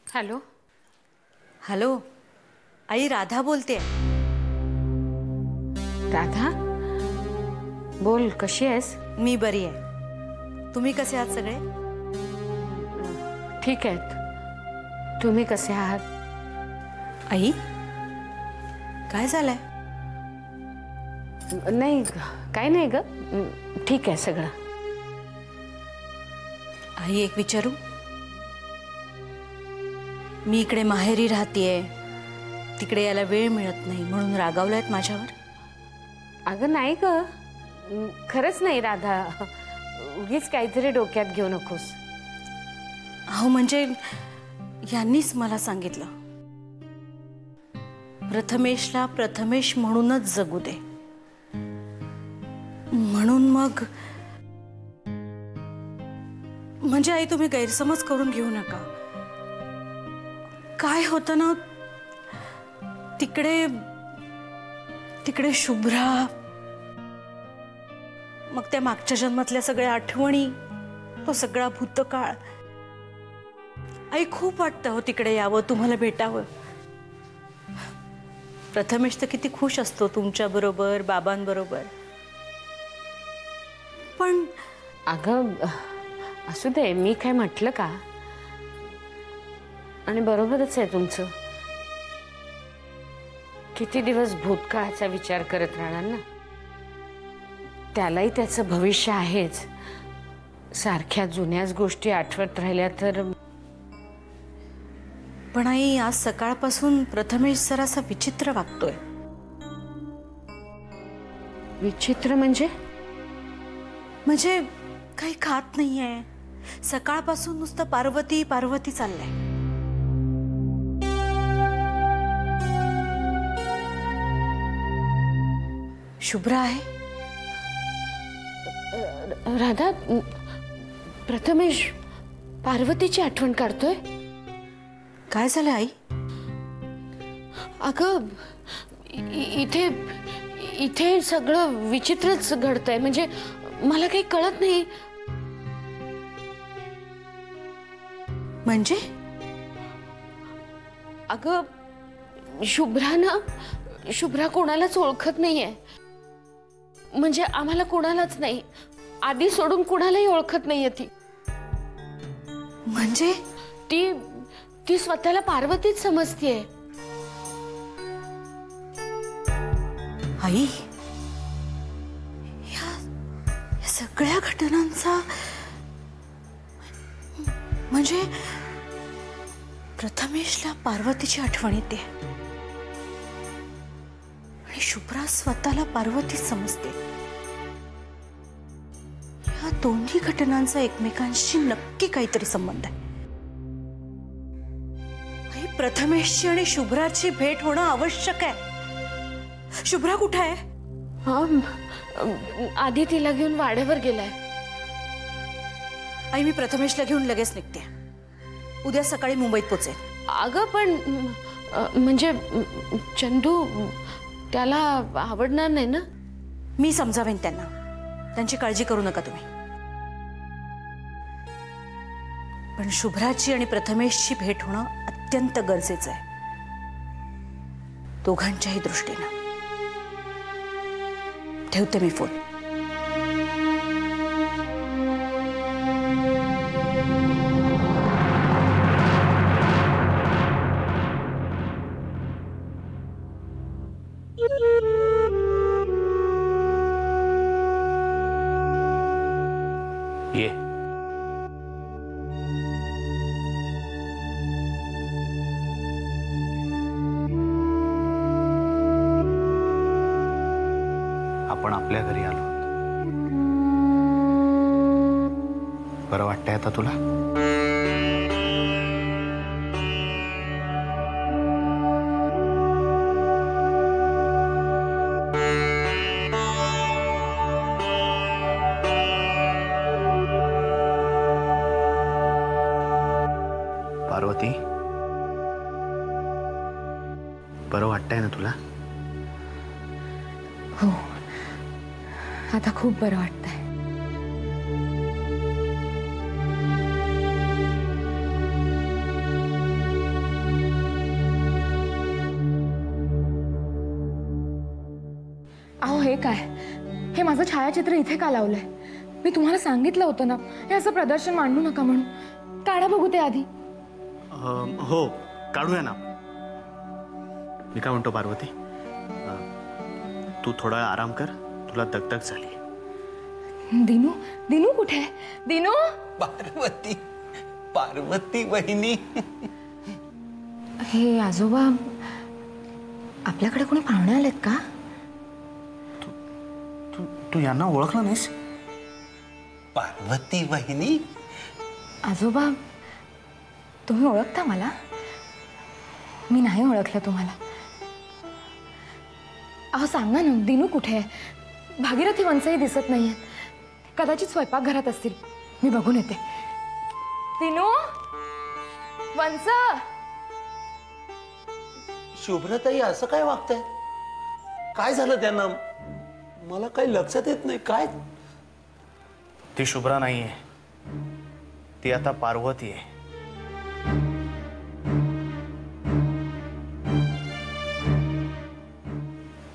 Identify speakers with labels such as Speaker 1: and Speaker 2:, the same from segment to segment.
Speaker 1: Hello
Speaker 2: hello आई, राधा बोलते।
Speaker 1: राधा बोल, कशी आहेस?
Speaker 2: मी बरी आहे, तुम्ही कसे आहात सगळे?
Speaker 1: ठीक आहेत, तुम्ही कसे आहात?
Speaker 2: आई काय झालंय?
Speaker 1: नाही काय नाही ग, ठीक आहे सगळं।
Speaker 2: आई एक विचारू? मी इकडे माहेरी राहतेय, तिकडे यायला वेळ मिळत नाही म्हणून रागावलायत माझ्यावर?
Speaker 1: अगं नाही ग, खरंच नाही राधा, उगीच काहीतरी डोक्यात घेऊ नकोस।
Speaker 2: अहो म्हणजे यांनीच मला सांगितलं, प्रथमेशला प्रथमेश म्हणूनच जगू दे म्हणून। मग म्हणजे आई तुम्ही गैरसमज करून घेऊ नका। काय होतं ना, तिकडे तिकडे शुभ्रा, मग त्या मागच्या जन्मातल्या सगळ्या आठवणी, तो सगळा भूतकाळ। आई खूप वाटतं हो तिकडे यावं, तुम्हाला भेटावं। प्रथमेश तर किती खुश असतो तुमच्या बरोबर, बाबांबरोबर। पण
Speaker 1: अगं असू दे, मी काय म्हटलं का? आणि बरोबरच आहे तुमचं, किती दिवस भूतकाळाचा विचार करत राहणार ना? त्यालाही त्याचं भविष्य आहेच, सारख्या जुन्याच गोष्टी आठवत राहिल्या तर।
Speaker 2: पण आई आज सकाळपासून प्रथमेश जरासा विचित्र वागतोय।
Speaker 1: विचित्र म्हणजे?
Speaker 2: म्हणजे काही खात नाहीये, सकाळपासून नुसतं पार्वती पार्वती चाललंय। शुभ्रा आहे?
Speaker 1: राधा, प्रथमेश पार्वतीची आठवण काढतोय?
Speaker 2: काय झालं आई?
Speaker 1: अगं इथे इथे सगळं विचित्रच घडतंय, म्हणजे मला काही कळत नाही।
Speaker 2: म्हणजे?
Speaker 1: अगं शुभ्रा कोणालाच ओळखत नाहीये, म्हणजे आम्हाला कोणालाच नाही, आधी सोडून कोणालाही ओळखत नाहीये ती।
Speaker 2: म्हणजे
Speaker 1: ती स्वतःला पार्वतीच समजतीये।
Speaker 2: आई, या सगळ्या घटनांचा म्हणजे प्रथमेशला पार्वतीची आठवण येते आणि शुभ्रा स्वतःला पार्वतीच समजते। या दोन्ही घटनांचा एकमेकांशी नक्की काहीतरी संबंध आहे। आई, प्रथमेशची आणि शुभ्राची भेट होणं आवश्यक आहे। शुभ्रा कुठे आहे?
Speaker 1: आधी तिला घेऊन वाड्यावर गेलाय।
Speaker 2: आई, मी प्रथमेशला घेऊन लगेच निघते, उद्या सकाळी मुंबईत पोहोचेल।
Speaker 1: अगं पण म्हणजे चंदू त्याला आवडणार नाही ना?
Speaker 2: मी समजावेन त्यांना, त्यांची काळजी करू नका तुम्ही। पण शुभ्राची आणि प्रथमेशची भेट होणं अत्यंत गरजेचं आहे, दोघांच्याही दृष्टीनं। ठेवते मी फोन।
Speaker 3: ये आपण आपल्या घरी आलो। बरं वाटतंय आता तुला? पार्वती, बरं वाटतंय ना तुला?
Speaker 1: हो, आता खूप बरं वाटतंय।
Speaker 4: अहो हे काय, हे माझं छायाचित्र इथे का लावलंय? मी तुम्हाला सांगितलं होतं ना हे असं प्रदर्शन मांडू नका म्हणून. काढा बघू ते आधी.
Speaker 3: हो काढूया ना. मी काय म्हणतो पार्वती, तू थोडा आराम कर, तुला दगदग झाली.
Speaker 4: दिनू, दिनू कुठे आहे? दिनू.
Speaker 5: पार्वती, पार्वती बहिणी.
Speaker 4: हे आजोबा आपल्याकडे कोणी पाहुणे आलेत का?
Speaker 3: तू यांना ओळखलं नाहीस?
Speaker 5: पार्वती बहिणी.
Speaker 4: आजोबा तुम्ही ओळखता मला? मी नाही ओळखलं तुम्हाला. अहो सांगा ना, दिनू कुठे आहे? भागीरथी वंशही दिसत नाहीये. कदाचित स्वयंपाकघरात असतील, मी बघून येते. दिनू, वंश.
Speaker 5: शुभ्रताई असं काय वागताय? काय झालं त्यांना? मला काही लक्षात येत नाही. काय?
Speaker 3: ती शुभ्रा नाहीये, ती आता पार्वती आहे.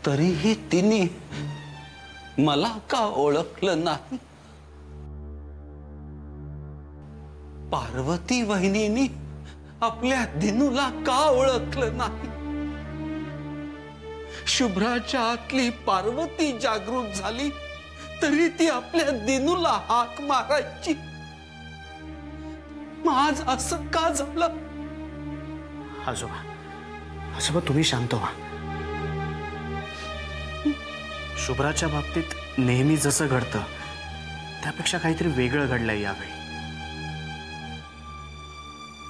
Speaker 5: तरीही तिने मला का ओळखलं नाही? पार्वती वहिनींनी आपल्या दिनूला का ओळखलं नाही? शुभ्राच्या आतली पार्वती जागृत झाली तरी ती आपल्या दिनूला हाक मारायची. मग आज असं का झालं?
Speaker 3: आजोबा तुम्ही शांत व्हा. शुभ्राच्या बाबतीत नेहमी जसं घडतं त्यापेक्षा काहीतरी वेगळं घडलंय यावेळी.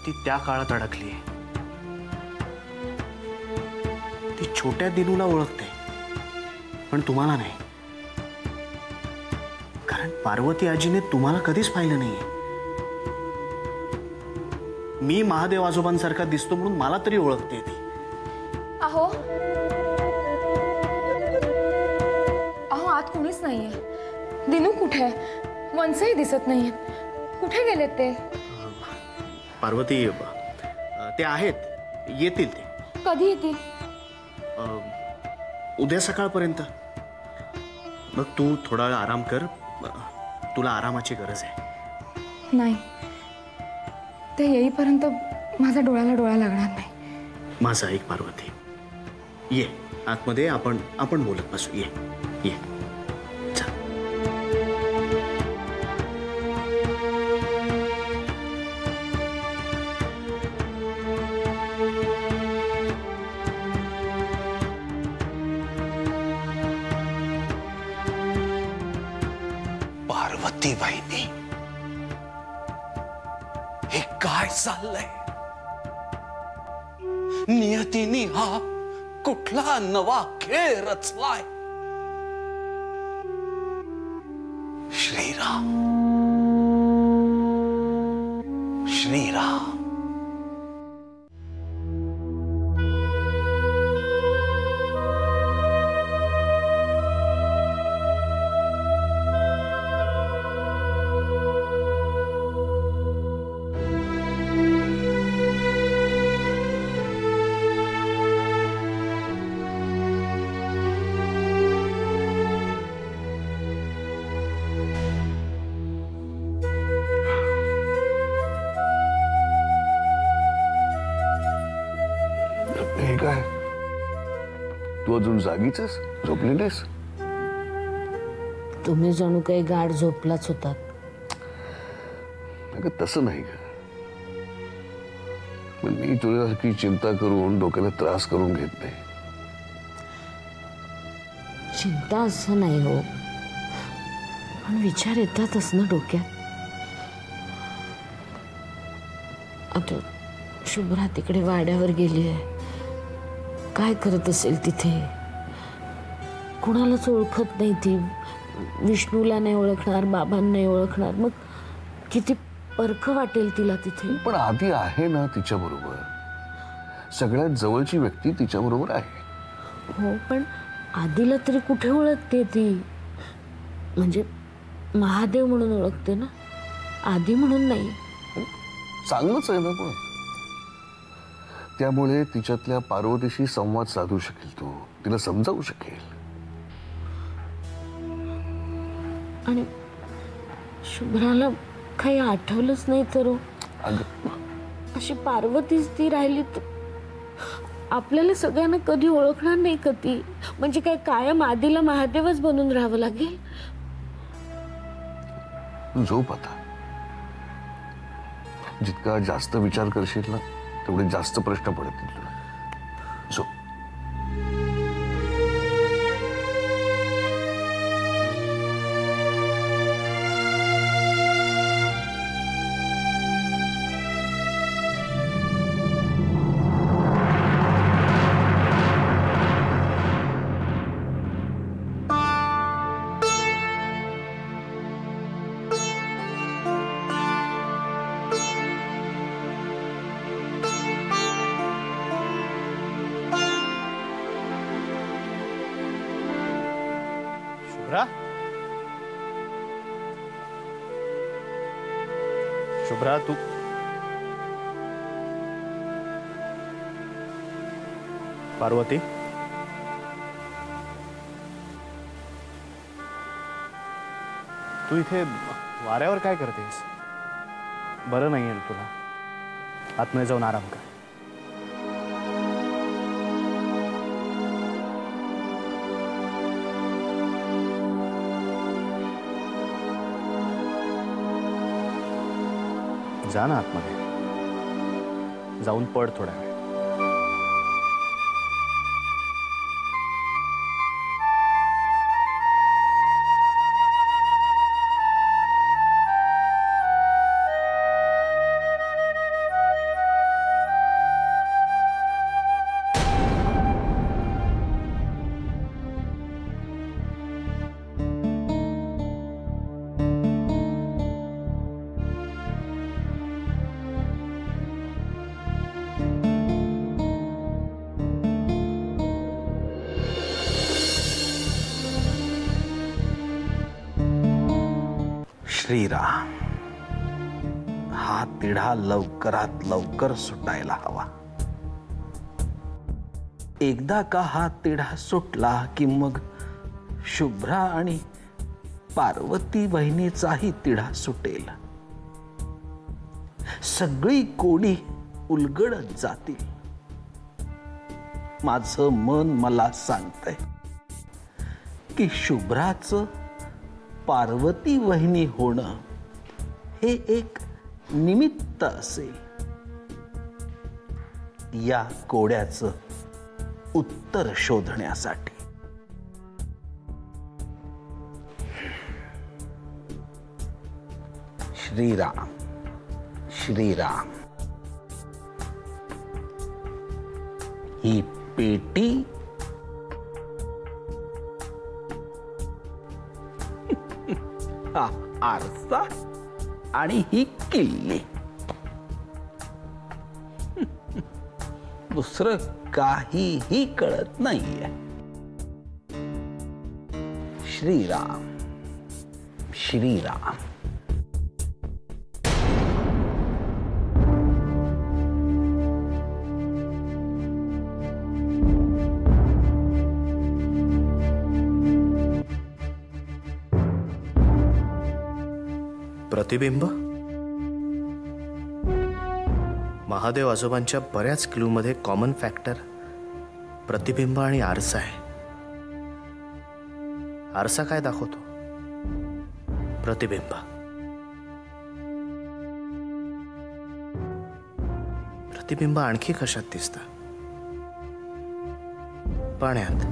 Speaker 3: ती त्या काळात अडकली आहे. ती छोट्या दिनूला ओळखते पण तुम्हाला नाही, कारण पार्वती आजीने तुम्हाला कधीच पाहिलं नाहीये. मी महादेव आजोबांसारखा दिसतो म्हणून मला तरी ओळखते ती.
Speaker 4: अहो आत कोणीच नाहीये. दिनू कुठे आहे? वंशही दिसत नाहीये. कुठे गेलेत ते?
Speaker 3: पार्वती, ते आहेत, येतील ते.
Speaker 4: कधी येतील?
Speaker 3: उद्या सकाळपर्यंत. मग तू थोडा वेळ आराम कर, तुला आरामाची गरज आहे.
Speaker 4: नाही, ते येईपर्यंत माझा डोळ्याला डोळा लागणार नाही.
Speaker 3: माझं ऐक पार्वती, ये आतमध्ये, आपण बोलत बसू. ये ये.
Speaker 5: पार्वती बहिणी, हे काय चाललंय? नियतीने हा कुठला नवा खेळ रचलाय? श्रीराम, श्रीराम.
Speaker 6: काय तू अजून जागीच आहेस? झोपली नाहीस?
Speaker 1: तुम्ही जणू काही गाढ झोपलाच होतात.
Speaker 6: अगं तसं नाही का, पण मी तुझ्यासारखी चिंता करून डोक्याला त्रास करून घेत नाही.
Speaker 1: चिंता असं नाही हो, पण विचार येतातच ना डोक्यात. आता शुभ्रा तिकडे वाड्यावर गेली आहे, काय करत असेल तिथे? कुणालाच ओळखत नाही ती. विष्णूला नाही ओळखणार, बाबांना नाही ओळखणार. मग किती परखं वाटेल तिला तिथे.
Speaker 6: पण आधी आहे ना तिच्या बरोबर, सगळ्यात जवळची व्यक्ती तिच्या बरोबर आहे.
Speaker 1: हो, पण आधीला तरी कुठे ओळखते ती? म्हणजे महादेव म्हणून ओळखते ना, आधी म्हणून नाही.
Speaker 6: चांगलंच आहे ना, पण त्यामुळे तिच्यातल्या पार्वतीशी संवाद साधू शकेल, तू तिला समजावू शकेल.
Speaker 1: आणि शुभ्राला काही आठवलंच नाही तर हो.
Speaker 6: अगं
Speaker 1: अशी पार्वतीच ती राहिली तर आपल्याला सगळ्यांना कधी ओळखणार नाही का ती? म्हणजे काय कायम आधीला महादेवच बनून राहावं लागेल?
Speaker 6: तू झोप आता. जितका जास्त विचार करशील ना तेवढे जास्त प्रश्न पडतील तुला. झोप.
Speaker 3: शुभ्रा, शुभ्रा तू पार्वती, तू इथे वाऱ्यावर काय करतेस? बरं नाहीये तुला? आतमध्ये जाऊन आराम कर. जा ना आतमध्ये, जाऊन पड थोडा वेळ. श्रीराम, हा तिढा लवकरात लवकर सुटायला हवा. एकदा का हा तिढा सुटला की मग शुभ्रा आणि पार्वती बहिणीचाही तिढा सुटेल. सगळी कोडी उलगडत जातील. माझं मन मला सांगतंय की शुभ्राचं पार्वती वहिनी होणं हे एक निमित्त असेल. या कोड्याचं उत्तर शोधण्यासाठी. श्रीराम, श्रीराम. ही पेटी हा आरसा आणि ही किल्ली. दुसरं काहीही कळत नाहीये. श्रीराम, श्रीराम. प्रतिबिंब. महादेव आजोबांच्या बऱ्याच क्लूमध्ये कॉमन फॅक्टर प्रतिबिंब आणि आरसा आहे. आरसा काय दाखवतो? प्रतिबिंब. प्रतिबिंब आणखी कशात दिसतं? पाण्यात.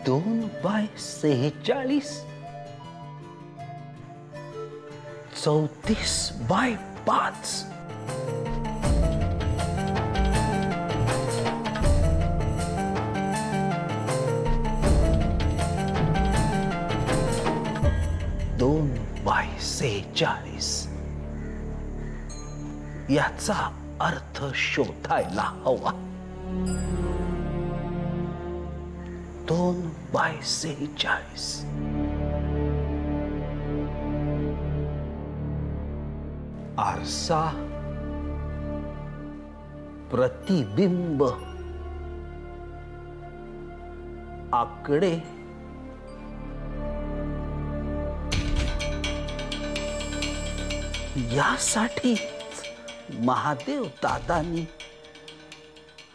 Speaker 3: 2/46 34/5 2/46 याचा अर्थ शोधायला हवा. 2/46 आरसा, प्रतिबिंब, आकडे, यासाठी महादेव दादांनी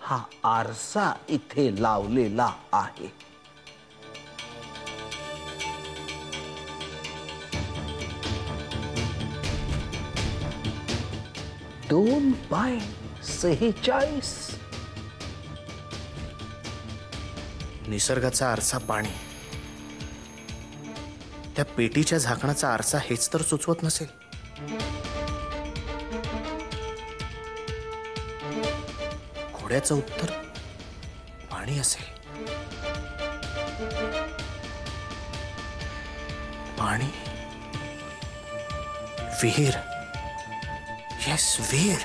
Speaker 3: हा आरसा इथे लावलेला आहे. दोन बाय 46
Speaker 7: निसर्गाचा आरसा पाणी, त्या पेटीच्या झाकणाचा आरसा हेच तर सुचवत नसेल. घोड्याचं उत्तर पाणी असेल. पाणी, विहीर. येस, विहीर.